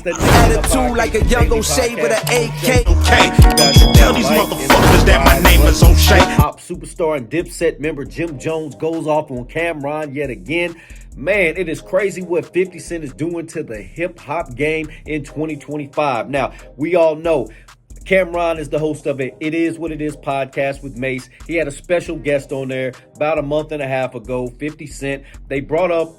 the attitude like a young O'Shea with an AK. Don't you tell these motherfuckers that my name is O'Shea. Hip-hop superstar and Dipset member Jim Jones goes off on Cameron yet again. Man, it is crazy what 50 Cent is doing to the hip-hop game in 2025. Now, we all know Cameron is the host of It Is What It Is podcast with Mace. He had a special guest on there about a month and a half ago, 50 Cent. They brought up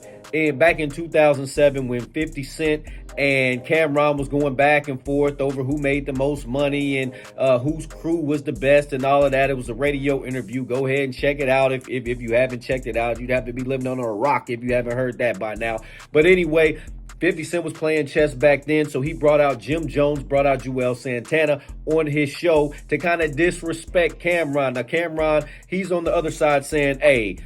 back in 2007 when 50 Cent and Cameron was going back and forth over who made the most money and whose crew was the best and all of that. It was a radio interview. Go ahead and check it out if you haven't checked it out. You'd have to be living under a rock if you haven't heard that by now. But anyway, 50 Cent was playing chess back then, so he brought out Jim Jones, brought out Juelz Santana on his show to kind of disrespect Cameron. Now, Cameron, he's on the other side saying, hey,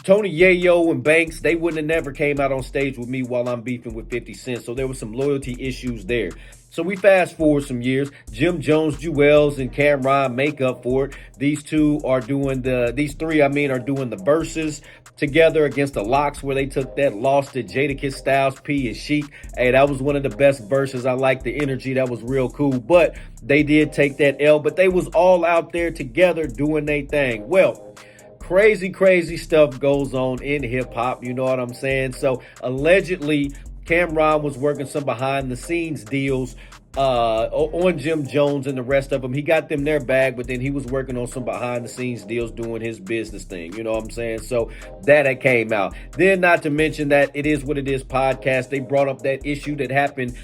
Tony Yayo and Banks, they wouldn't have never came out on stage with me while I'm beefing with 50 Cent. So there was some loyalty issues there. So we fast forward some years. Jim Jones, Juelz, and Cameron make up for it. These three are doing the Verzuz together against the LOX, where they took that loss to Jadakiss, Styles P, and Sheik. Hey, that was one of the best Verzuz. I like the energy. That was real cool. But they did take that L. But they was all out there together doing their thing. Well, crazy stuff goes on in hip-hop. You know what I'm saying? So allegedly, Cameron was working some behind-the-scenes deals on Jim Jones and the rest of them. He got them their bag, but then he was working on some behind-the-scenes deals doing his business thing. You know what I'm saying? So that came out. Then, not to mention that It Is What It Is podcast, they brought up that issue that happened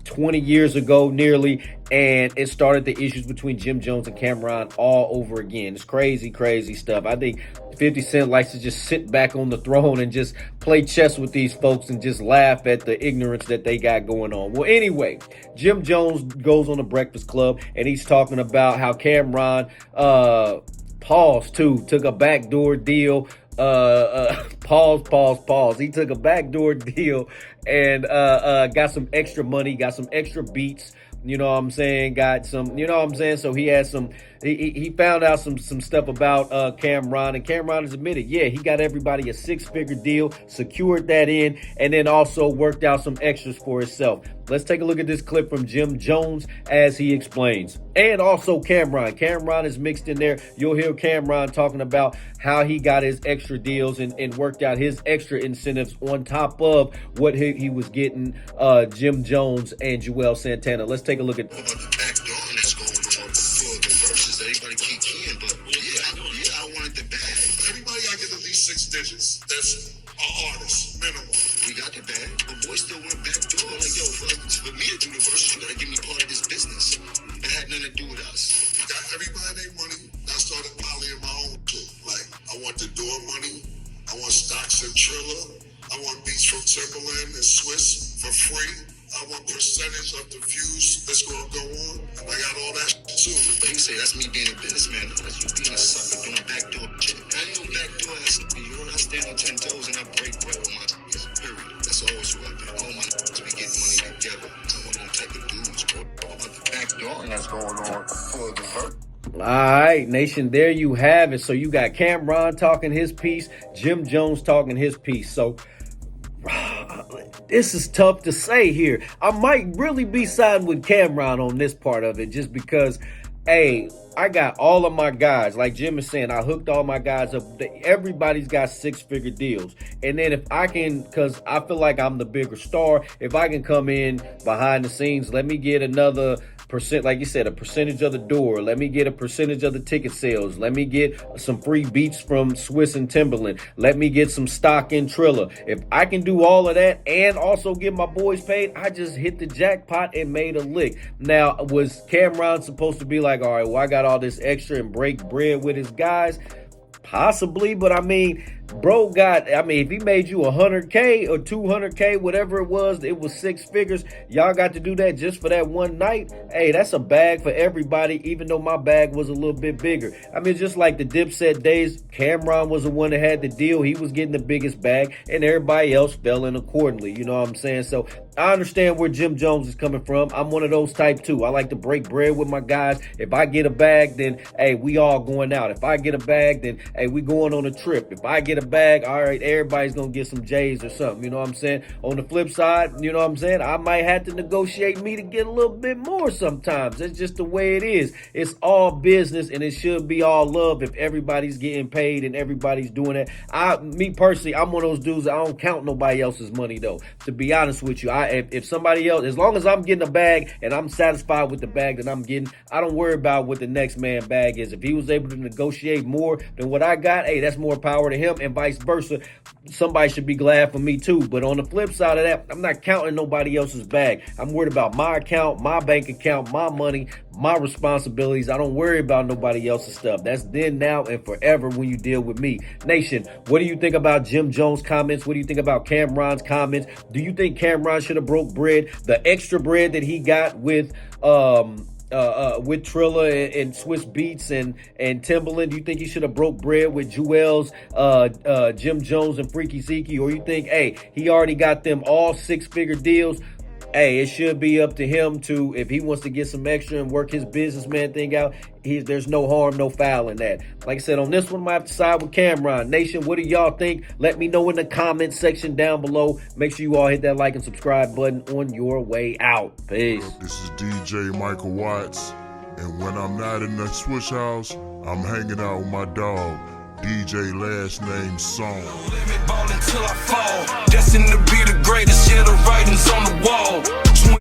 20 years ago nearly, and it started the issues between Jim Jones and Cameron all over again. It's crazy stuff. I think 50 Cent likes to just sit back on the throne and just play chess with these folks and just laugh at the ignorance that they got going on. Well, anyway, Jim Jones goes on the Breakfast Club and he's talking about how Cameron took a backdoor deal. Pause. He took a backdoor deal and got some extra money, got some extra beats. You know what I'm saying? Got some, you know what I'm saying? So he had some, he found out some stuff about Cameron, and Cameron has admitted, yeah, he got everybody a 6-figure deal, secured that in, and then also worked out some extras for himself. Let's take a look at this clip from Jim Jones as he explains. And also Cameron. Cameron is mixed in there. You'll hear Cameron talking about how he got his extra deals and worked out his extra incentives on top of what he was getting Jim Jones and Juelz Santana. Let's take a look at Everybody keep keying, but yeah, I wanted the bag. Everybody gotta get at least 6 digits. That's an artist, minimum. We got the bag, but boy still went back door. Like, yo, for me to do the verse, you gotta give me part of this business. It had nothing to do with us. I got everybody their money. I started polying my own shit. Like, I want the door money. I want stocks and Triller. I want beats from Timberland and Swiss for free. I want percentage of the views that's going to go on. And I got all that shit too. But you say that's me being a businessman. That's you being a sucker doing backdoor shit. I ain't no backdoor ass. You know, I stand on 10 toes and I break bread with my niggas. Period. That's always what I do. All my niggas be getting money together. I'm one of them type of dudes, bro. All about the backdoor that's going on for the hurt. All right, nation, there you have it. So you got Cameron talking his piece, Jim Jones talking his piece. So this is tough to say here. I might really be siding with Cameron on this part of it just because, hey, I got all of my guys, like Jim is saying, I hooked all my guys up. Everybody's got 6-figure deals. And then if I can, because I feel like I'm the bigger star, if I can come in behind the scenes, let me get another percent, like you said, a percentage of the door. Let me get a percentage of the ticket sales. Let me get some free beats from Swiss and Timberland. Let me get some stock in Triller. If I can do all of that and also get my boys paid, I just hit the jackpot and made a lick. Now, was Cameron supposed to be like, all right, well, I got all this extra and break bread with his guys? Possibly, but I mean, bro if he made you 100K or 200K, whatever it was 6 figures. Y'all got to do that just for that one night. Hey, that's a bag for everybody, even though my bag was a little bit bigger. I mean, just like the Dipset days, Cameron was the one that had the deal. He was getting the biggest bag, and everybody else fell in accordingly. You know what I'm saying? So I understand where Jim Jones is coming from. I'm one of those type too. I like to break bread with my guys. If I get a bag, then hey, we all going out. If I get a bag, then hey, we going on a trip. If I get a bag, all right, everybody's gonna get some J's or something. You know what I'm saying? On the flip side, you know what I'm saying? I might have to negotiate me to get a little bit more sometimes. That's just the way it is. It's all business, and it should be all love if everybody's getting paid and everybody's doing it. Me personally, I'm one of those dudes that I don't count nobody else's money though. To be honest with you, if somebody else, as long as I'm getting a bag and I'm satisfied with the bag that I'm getting, I don't worry about what the next man bag is. If he was able to negotiate more than what I got, hey, that's more power to him, and vice versa. Somebody should be glad for me too. But on the flip side of that, I'm not counting nobody else's bag. I'm worried about my account, my bank account, my money, my responsibilities. I don't worry about nobody else's stuff. That's then, now, and forever when you deal with me. Nation, what do you think about Jim Jones' comments? What do you think about Cameron's comments? Do you think Cameron should have broke bread? The extra bread that he got with Trilla and Swiss Beats and Timbaland, do you think he should have broke bread with Juelz, Jim Jones, and Freaky Zeke? Or you think, hey, he already got them all 6-figure deals? Hey, it should be up to him to, if he wants to get some extra and work his businessman thing out, there's no harm, no foul in that. Like I said, on this one, I might have to side with Cameron. Nation, what do y'all think? Let me know in the comment section down below. Make sure you all hit that like and subscribe button on your way out. Peace. This is DJ Michael Watts, and when I'm not in the switch house, I'm hanging out with my dog, DJ Last Name Song. Limit ball until I fall. Destined to be the greatest, yeah, the writing's on the wall.